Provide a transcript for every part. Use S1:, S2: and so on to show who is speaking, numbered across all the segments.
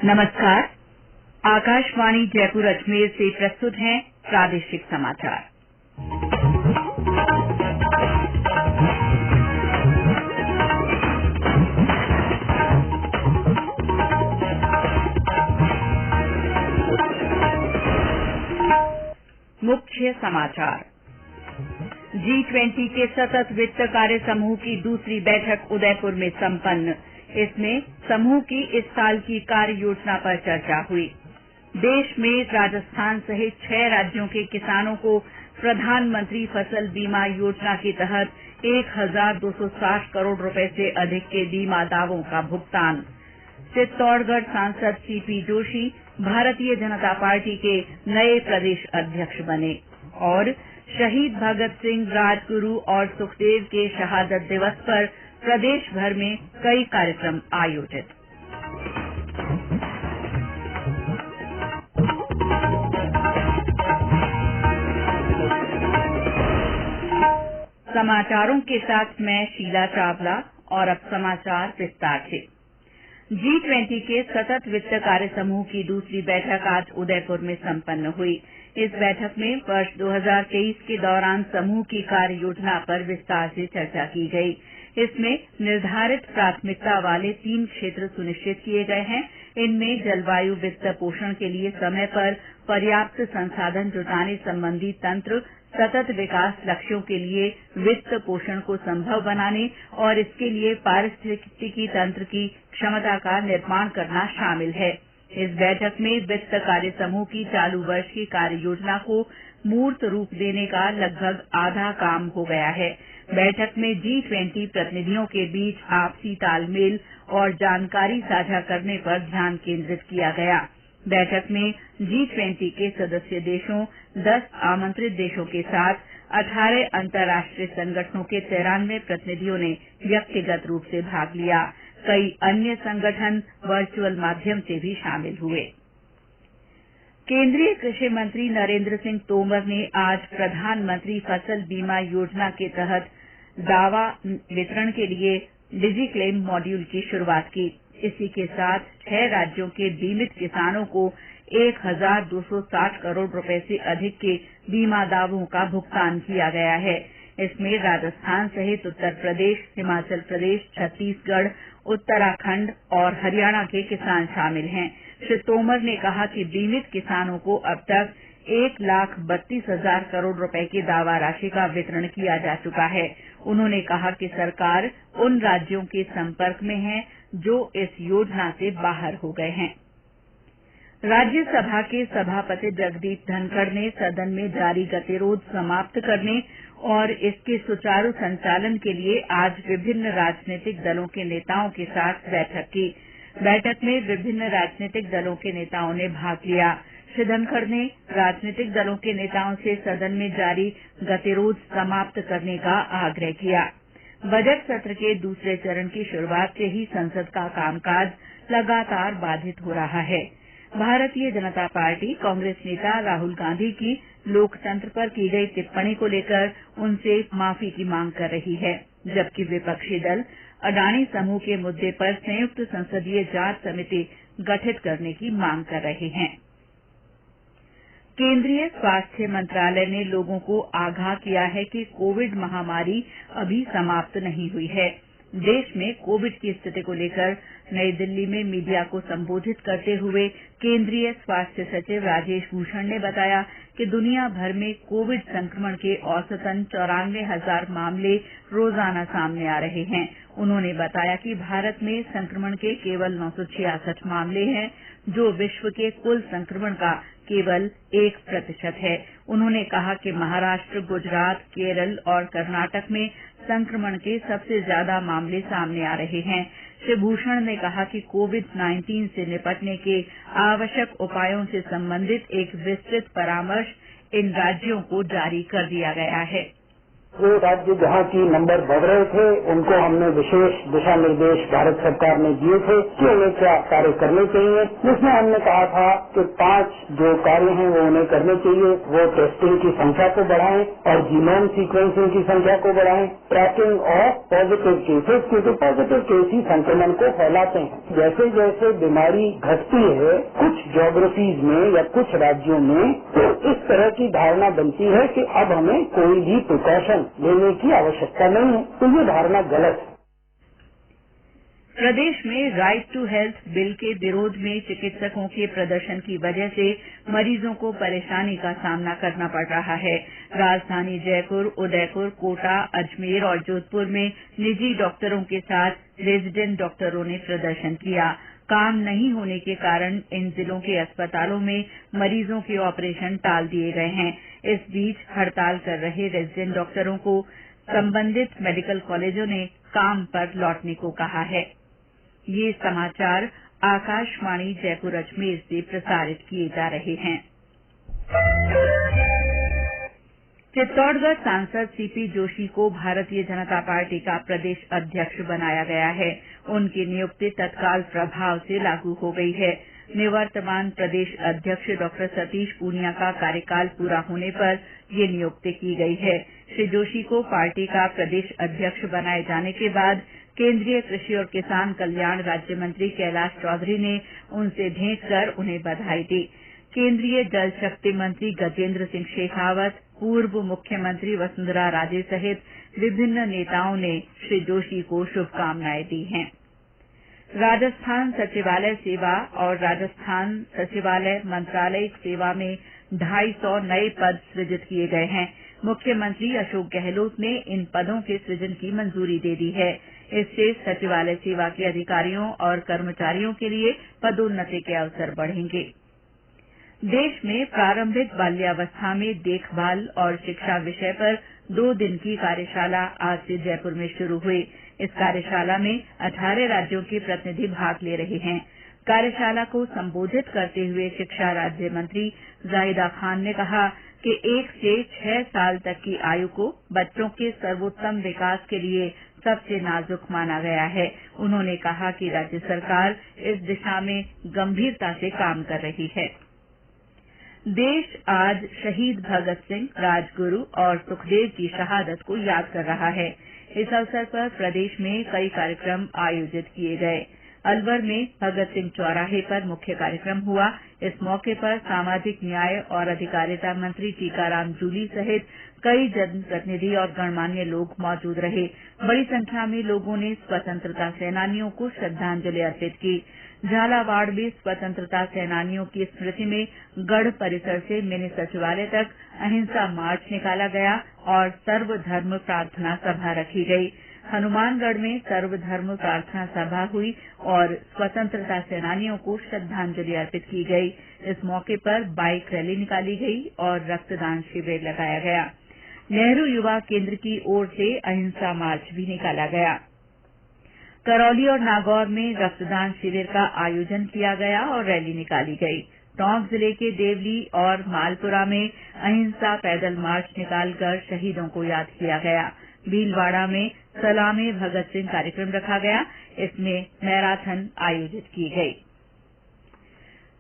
S1: नमस्कार। आकाशवाणी जयपुर अजमेर से प्रस्तुत हैं प्रादेशिक समाचार। मुख्य समाचार। G20 के सतत वित्त कार्य समूह की दूसरी बैठक उदयपुर में संपन्न। इसमें समूह की इस साल की कार्य योजना पर चर्चा हुई। देश में राजस्थान सहित 6 राज्यों के किसानों को प्रधानमंत्री फसल बीमा योजना के तहत 1,260 करोड़ रुपए से अधिक के बीमा दावों का भुगतान। चित्तौड़गढ़ सांसद सीपी जोशी भारतीय जनता पार्टी के नए प्रदेश अध्यक्ष बने। और शहीद भगत सिंह, राजगुरु और सुखदेव के शहादत दिवस पर प्रदेश भर में कई कार्यक्रम आयोजित। समाचारों के साथ मैं शीला चावला और अब समाचार विस्तार से। G20 के सतत वित्त कार्य समूह की दूसरी बैठक आज उदयपुर में संपन्न हुई। इस बैठक में वर्ष 2023 के दौरान समूह की कार्य योजना पर विस्तार से चर्चा की गई। इसमें निर्धारित प्राथमिकता वाले 3 क्षेत्र सुनिश्चित किए गए हैं। इनमें जलवायु वित्त पोषण के लिए समय पर पर्याप्त संसाधन जुटाने संबंधी तंत्र, सतत विकास लक्ष्यों के लिए वित्त पोषण को संभव बनाने और इसके लिए पारिस्थितिकी तंत्र की क्षमता का निर्माण करना शामिल है। इस बैठक में वित्त कार्य समूह की चालू वर्ष की कार्य योजना को मूर्त रूप देने का लगभग आधा काम हो गया है। बैठक में G20 प्रतिनिधियों के बीच आपसी तालमेल और जानकारी साझा करने पर ध्यान केंद्रित किया गया। बैठक में G20 के सदस्य देशों, 10 आमंत्रित देशों के साथ 18 अंतर्राष्ट्रीय संगठनों के 93 प्रतिनिधियों ने व्यक्तिगत रूप से भाग लिया। कई अन्य संगठन वर्चुअल माध्यम से भी शामिल हुए। केंद्रीय कृषि मंत्री नरेंद्र सिंह तोमर ने आज प्रधानमंत्री फसल बीमा योजना के तहत दावा वितरण के लिए डिजिक्लेम मॉड्यूल की शुरुआत की। इसी के साथ 6 राज्यों के बीमित किसानों को 1,260 करोड़ रुपए से अधिक के बीमा दावों का भुगतान किया गया है। इसमें राजस्थान सहित उत्तर प्रदेश, हिमाचल प्रदेश, छत्तीसगढ़, उत्तराखंड और हरियाणा के किसान शामिल हैं। श्री तोमर ने कहा कि बीमित किसानों को अब तक 1,32,000 करोड़ रुपए की दावा राशि का वितरण किया जा चुका है। उन्होंने कहा कि सरकार उन राज्यों के संपर्क में है जो इस योजना से बाहर हो गए हैं। राज्यसभा के सभापति जगदीप धनखड़ ने सदन में जारी गतिरोध समाप्त करने और इसके सुचारू संचालन के लिए आज विभिन्न राजनीतिक दलों के नेताओं के साथ बैठक की। बैठक में विभिन्न राजनीतिक दलों के नेताओं ने भाग लिया। श्री धनखड़ ने राजनीतिक दलों के नेताओं से सदन में जारी गतिरोध समाप्त करने का आग्रह किया। बजट सत्र के दूसरे चरण की शुरुआत से ही संसद का कामकाज लगातार बाधित हो रहा है। भारतीय जनता पार्टी कांग्रेस नेता राहुल गांधी की लोकतंत्र पर की गई टिप्पणी को लेकर उनसे माफी की मांग कर रही है, जबकि विपक्षी दल अडानी समूह के मुद्दे पर संयुक्त संसदीय जांच समिति गठित करने की मांग कर रहे हैं। केंद्रीय स्वास्थ्य मंत्रालय ने लोगों को आगाह किया है कि कोविड महामारी अभी समाप्त नहीं हुई है। देश में कोविड की स्थिति को लेकर नई दिल्ली में मीडिया को संबोधित करते हुए केंद्रीय स्वास्थ्य सचिव राजेश भूषण ने बताया कि दुनिया भर में कोविड संक्रमण के औसतन 94,000 मामले रोजाना सामने आ रहे हैं। उन्होंने बताया कि भारत में संक्रमण के केवल 966 मामले हैं, जो विश्व के कुल संक्रमण का केवल 1% है। उन्होंने कहा कि महाराष्ट्र, गुजरात, केरल और कर्नाटक में संक्रमण के सबसे ज्यादा मामले सामने आ रहे हैं। श्री भूषण ने कहा कि कोविड-19 से निपटने के आवश्यक उपायों से संबंधित एक विस्तृत परामर्श इन राज्यों को जारी कर दिया गया है।
S2: जो राज्य जहाँ की नंबर बढ़ रहे थे उनको हमने विशेष दिशा निर्देश भारत सरकार ने दिए थे कि उन्हें क्या कार्य करने चाहिए, जिसमें हमने कहा था कि 5 जो कार्य हैं वो उन्हें करने चाहिए। वो टेस्टिंग की संख्या को बढ़ाएं और जीनोम सीक्वेंसिंग की संख्या को बढ़ाएं, ट्रैकिंग ऑफ पॉजिटिव केसेस, क्योंकि पॉजिटिव केस ही संक्रमण को फैलाते हैं। जैसे जैसे बीमारी घटती है कुछ ज्योग्राफीज में या कुछ राज्यों में, तो इस तरह की धारणा बनती है कि अब हमें कोई भी प्रिकॉशन लेने की आवश्यकता नहीं है, तो ये धारणा गलत है।
S1: प्रदेश में राइट टू हेल्थ बिल के विरोध में चिकित्सकों के प्रदर्शन की वजह से मरीजों को परेशानी का सामना करना पड़ रहा है। राजधानी जयपुर, उदयपुर, कोटा, अजमेर और जोधपुर में निजी डॉक्टरों के साथ रेजिडेंट डॉक्टरों ने प्रदर्शन किया। काम नहीं होने के कारण इन जिलों के अस्पतालों में मरीजों के ऑपरेशन टाल दिए गए हैं। इस बीच हड़ताल कर रहे रेजिडेंट डॉक्टरों को संबंधित मेडिकल कॉलेजों ने काम पर लौटने को कहा है। ये समाचार आकाशवाणी जयपुर अजमेर से प्रसारित किए जा रहे हैं। चित्तौड़गढ़ सांसद सीपी जोशी को भारतीय जनता पार्टी का प्रदेश अध्यक्ष बनाया गया है। उनकी नियुक्ति तत्काल प्रभाव से लागू हो गई है। निवर्तमान प्रदेश अध्यक्ष डॉक्टर सतीश पूनिया का कार्यकाल पूरा होने पर ये नियुक्ति की गई है। श्री जोशी को पार्टी का प्रदेश अध्यक्ष बनाए जाने के बाद केंद्रीय कृषि और किसान कल्याण राज्य मंत्री कैलाश चौधरी ने उनसे भेंट कर उन्हें बधाई दी। केंद्रीय जल शक्ति मंत्री गजेंद्र सिंह शेखावत, पूर्व मुख्यमंत्री वसुंधरा राजे सहित विभिन्न नेताओं ने श्री जोशी को शुभकामनाएं दी हैं। राजस्थान सचिवालय सेवा और राजस्थान सचिवालय मंत्रालयिक सेवा में 250 नए पद सृजित किए गए हैं। मुख्यमंत्री अशोक गहलोत ने इन पदों के सृजन की मंजूरी दे दी है। इससे सचिवालय सेवा के अधिकारियों और कर्मचारियों के लिए पदोन्नति के अवसर बढ़ेंगे। देश में प्रारंभिक बाल्यावस्था में देखभाल और शिक्षा विषय पर 2 दिन की कार्यशाला आज से जयपुर में शुरू हुई। इस कार्यशाला में 18 राज्यों के प्रतिनिधि भाग ले रहे हैं। कार्यशाला को संबोधित करते हुए शिक्षा राज्य मंत्री जाहिदा खान ने कहा कि 1 से 6 साल तक की आयु को बच्चों के सर्वोत्तम विकास के लिए सबसे नाजुक माना गया है। उन्होंने कहा कि राज्य सरकार इस दिशा में गंभीरता से काम कर रही है। देश आज शहीद भगत सिंह, राजगुरु और सुखदेव की शहादत को याद कर रहा है। इस अवसर पर प्रदेश में कई कार्यक्रम आयोजित किए गए। अलवर में भगत सिंह चौराहे पर मुख्य कार्यक्रम हुआ। इस मौके पर सामाजिक न्याय और अधिकारिता मंत्री टीकाराम जूली सहित कई जनप्रतिनिधि और गणमान्य लोग मौजूद रहे। बड़ी संख्या में लोगों ने स्वतंत्रता सेनानियों को श्रद्धांजलि अर्पित की। झालावाड़ में स्वतंत्रता सेनानियों की स्मृति में गढ़ परिसर से मिनी सचिवालय तक अहिंसा मार्च निकाला गया और सर्वधर्म प्रार्थना सभा रखी गई। हनुमानगढ़ में सर्वधर्म प्रार्थना सभा हुई और स्वतंत्रता सेनानियों को श्रद्धांजलि अर्पित की गई। इस मौके पर बाइक रैली निकाली गई और रक्तदान शिविर लगाया गया। नेहरू युवा केंद्र की ओर से अहिंसा मार्च भी निकाला गया। करौली और नागौर में रक्तदान शिविर का आयोजन किया गया और रैली निकाली गई। टोंक जिले के देवली और मालपुरा में अहिंसा पैदल मार्च निकालकर शहीदों को याद किया गया। भीलवाड़ा में सलामे भगत सिंह कार्यक्रम रखा गया। इसमें मैराथन आयोजित की गई।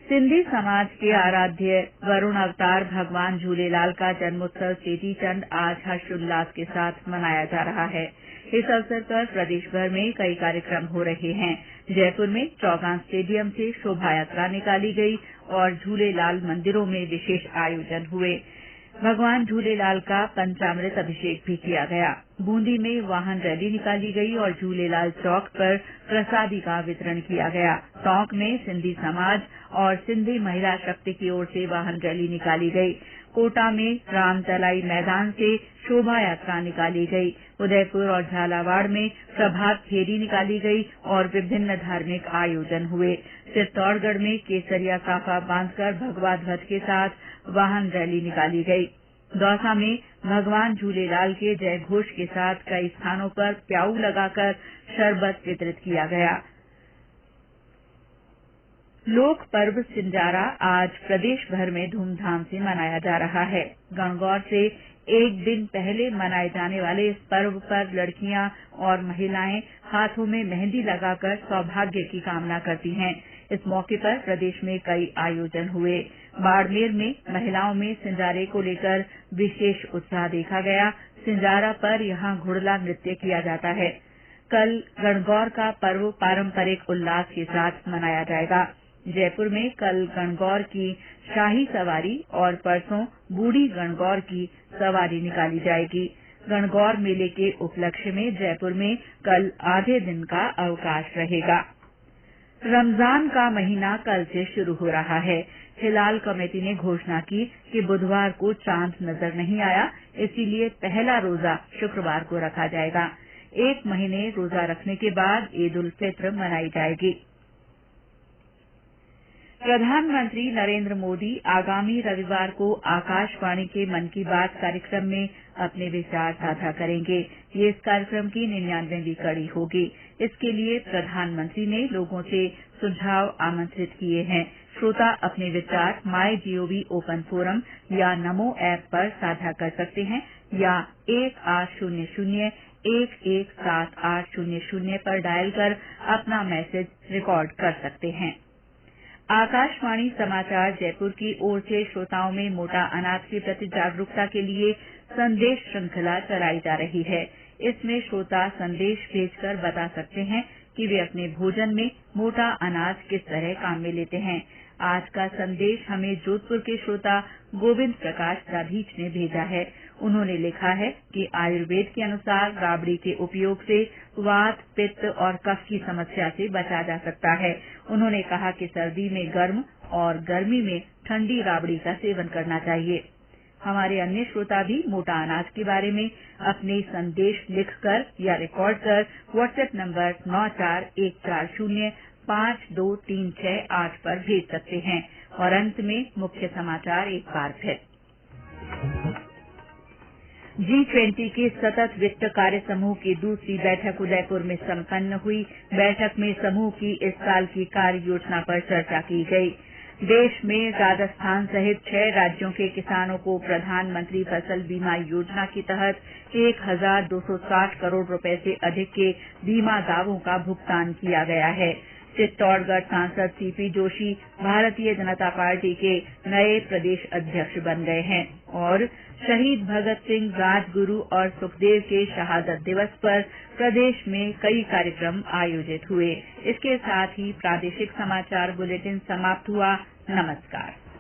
S1: सिंधी समाज के आराध्य वरुण अवतार भगवान झूलेलाल का जन्मोत्सव चेटीचंड आज हर्षोल्लास के साथ मनाया जा रहा है। इस अवसर पर प्रदेश भर में कई कार्यक्रम हो रहे हैं। जयपुर में चौगान स्टेडियम से शोभा यात्रा निकाली गई और झूलेलाल मंदिरों में विशेष आयोजन हुए। भगवान झूलेलाल का पंचामृत अभिषेक भी किया गया। बूंदी में वाहन रैली निकाली गई और झूलेलाल चौक पर प्रसादी का वितरण किया गया। टोंक में सिंधी समाज और सिंधी महिला शक्ति की ओर से वाहन रैली निकाली गई। कोटा में रामतलाई मैदान से शोभा यात्रा निकाली गई। उदयपुर और झालावाड़ में प्रभात फेरी निकाली गई और विभिन्न धार्मिक आयोजन हुए। चित्तौड़गढ़ में केसरिया साफा बांधकर भगवा ध्वज के साथ वाहन रैली निकाली गई। दौसा में भगवान झूलेलाल के जय घोष के साथ कई स्थानों पर प्याऊ लगाकर शरबत वितरित किया गया। लोक पर्व सिंजारा आज प्रदेश भर में धूमधाम से मनाया जा रहा है। गणगौर से एक दिन पहले मनाए जाने वाले इस पर्व पर लड़कियां और महिलाएं हाथों में मेहंदी लगाकर सौभाग्य की कामना करती हैं। इस मौके पर प्रदेश में कई आयोजन हुए। बाड़मेर में महिलाओं में सिंजारे को लेकर विशेष उत्साह देखा गया। सिंजारा पर यहां घुड़ला नृत्य किया जाता है। कल गणगौर का पर्व पारंपरिक उल्लास के साथ मनाया जाएगा। जयपुर में कल गणगौर की शाही सवारी और परसों बूढ़ी गणगौर की सवारी निकाली जाएगी। गणगौर मेले के उपलक्ष्य में जयपुर में कल आधे दिन का अवकाश रहेगा। रमजान का महीना कल से शुरू हो रहा है। हिलाल कमेटी ने घोषणा की कि बुधवार को चांद नजर नहीं आया, इसीलिए पहला रोजा शुक्रवार को रखा जाएगा। एक महीने रोजा रखने के बाद ईद उल फित्र मनाई जाएगी। प्रधानमंत्री नरेंद्र मोदी आगामी रविवार को आकाशवाणी के मन की बात कार्यक्रम में अपने विचार साझा करेंगे। ये इस कार्यक्रम की 99वीं कड़ी होगी। इसके लिए प्रधानमंत्री ने लोगों से सुझाव आमंत्रित किए हैं। श्रोता अपने विचार माईजीओवी ओपन फोरम या नमो ऐप पर साझा कर सकते हैं या 1800-117800 पर डायल कर अपना मैसेज रिकॉर्ड कर सकते हैं। आकाशवाणी समाचार जयपुर की ओर से श्रोताओं में मोटा अनाज के प्रति जागरूकता के लिए संदेश श्रृंखला चलाई जा रही है। इसमें श्रोता संदेश भेजकर बता सकते हैं कि वे अपने भोजन में मोटा अनाज किस तरह काम में लेते हैं। आज का संदेश हमें जोधपुर के श्रोता गोविंद प्रकाश राधीच ने भेजा है। उन्होंने लिखा है कि आयुर्वेद के अनुसार राबड़ी के उपयोग से वात, पित्त और कफ की समस्या से बचा जा सकता है। उन्होंने कहा कि सर्दी में गर्म और गर्मी में ठंडी राबड़ी का सेवन करना चाहिए। हमारे अन्य श्रोता भी मोटा अनाज के बारे में अपने संदेश लिखकर या रिकॉर्ड कर व्हाट्सएप नंबर 9441052368 पर भेज सकते हैं। और अंत में मुख्य समाचार एक बार फिर। G20 के सतत वित्त कार्य समूह की दूसरी बैठक उदयपुर में संपन्न हुई। बैठक में समूह की इस साल की कार्य योजना पर चर्चा की गई। देश में राजस्थान सहित 6 राज्यों के किसानों को प्रधानमंत्री फसल बीमा योजना के तहत 1260 करोड़ रुपए से अधिक के बीमा दावों का भुगतान किया गया है। चित्तौड़गढ़ सांसद सीपी जोशी भारतीय जनता पार्टी के नए प्रदेश अध्यक्ष बन गए हैं और शहीद भगत सिंह, राजगुरु और सुखदेव के शहादत दिवस पर प्रदेश में कई कार्यक्रम आयोजित हुए। इसके साथ ही प्रादेशिक समाचार बुलेटिन समाप्त हुआ। नमस्कार।